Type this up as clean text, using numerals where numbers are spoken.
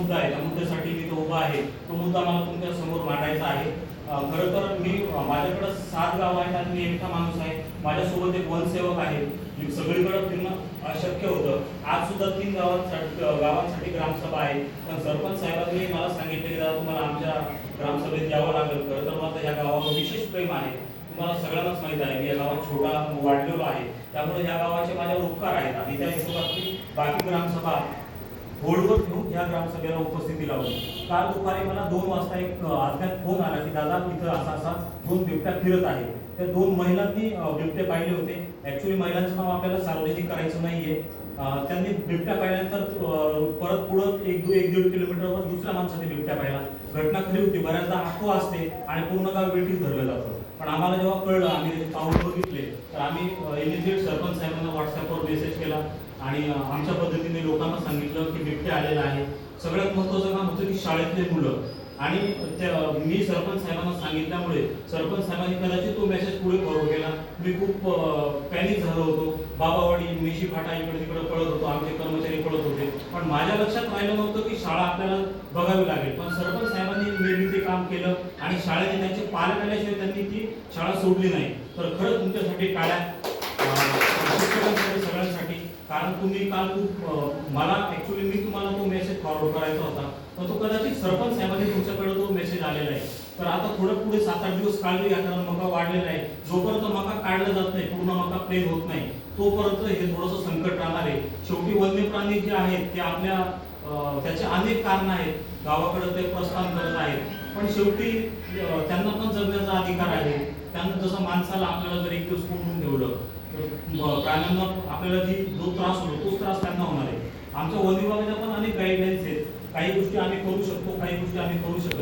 मुद्दा आहे, त्या मुद्द्यासाठी मी तो उभा आहे. तो मुद्दा मला तुमच्या समोर मांडायचा आहे. खरं तर माझ्याकडे 7 गाव आहेत आणि मी एकटा माणूस आहे. माझ्यासोबत एक वनसेवक आहे. सगळीकडे फिरणं अशक्य होतं. आज सुद्धा 3 गावांसाठी ग्रामसभा आहे. पण सरपंच साहेबांनी मला सांगितले की दादा तुम्हाला आमच्या ग्रामसभेत यावं लागेल. खरं तर माझं या गावावर विशेष प्रेम आहे. तुम्हाला सगळ्यांनाच माहित आहे की या गावात छोटा वाढलेलो आहे. त्यामुळे या गावाचे माझ्यावर उपकार आहेत आणि त्या हिशोबातली बाकी ग्रामसभा होल्डवर घेऊन या ग्रामसभेला उपस्थिती लावली. काल दुपारी मला 2 वाजता एक अज्ञात फोन आला की दादा इथं असा 2 बिबट्या फिरत आहे. त्या 2 महिलांनी बिबटे पाहिले होते. ऍक्च्युली महिलांचं नाव आपल्याला सार्वजनिक करायचं नाहीये. त्यांनी बिबट्या पाहिल्यानंतर परत पुढं 1-1.5 किलोमीटरवर दुसऱ्या माणसाने बिबट्या पाहिला. घटना खरी होती. बऱ्याचदा अफवा असते आणि पूर्ण गाव वेठीस धरलं जातं. पण आम्हाला जेव्हा कळलं, आम्ही त्याचे पाऊल बघितले, तर आम्ही इमिजिएट सरपंच साहेबांना व्हॉट्सअपवर मेसेज केला आणि आमच्या पद्धतीने लोकांना सांगितलं की बिबट्या आलेला आहे. सगळ्यात महत्त्वाचं काम होतं की शाळेतले मुलं आणि मी सरपंच साहेबांना सांगितल्यामुळे सरपंच साहेबांनी कदाचित तो मेसेज पुढे फॉरवर्ड केला. मी खूप पॅनिक झालो होतो. बाबावाडी मिशी फाटा इकडे तिकडे पळत होतो. आमचे कर्मचारी पळत होते. पण माझ्या लक्षात राहिलं नव्हतं की शाळा आपल्याला बघावी लागेल. पण सरपंच साहेबांनी नेहमी ते काम केलं आणि शाळेने त्यांचे पालक आल्याशिवाय त्यांनी ती शाळा सोडली नाही. तर खरंच तुमच्यासाठी टाळ्या, शिक्षकांसाठी, सगळ्यांसाठी. कारण तुम्ही काल खूप मला ऍक्च्युली मी तुम्हाला तो मेसेज फॉरवर्ड करायचा होता, पण तो कदाचित सरपंच साहेबांनी तुमच्याकडे तो मेसेज आलेला आहे. तर आता थोडं पुढे 7-8 दिवस काळजी घ्या, कारण मका वाढलेला आहे. जोपर्यंत मका काढला जात नाही, पूर्ण मका प्लेन होत नाही, तोपर्यंत हे थोडंसं संकट राहणार आहे. शेवटी वन्य प्राणी जे आहेत ते आपल्या त्याचे अनेक कारण आहेत. गावाकडे ते प्रस्थान करत आहेत, पण शेवटी त्यांना पण जगण्याचा अधिकार आहे. त्यांना जसं माणसाला आपल्याला जर एक दिवस कोंडून ठेवलं तर प्राण्यांना आपल्याला जो त्रास होतो तोच त्रास त्यांना होणार आहे. आमच्या वन विभागाच्या पण अनेक गाईडलाईन्स आहेत. काही गोष्टी आम्ही करू शकतो, काही गोष्टी आम्ही करू शकतो.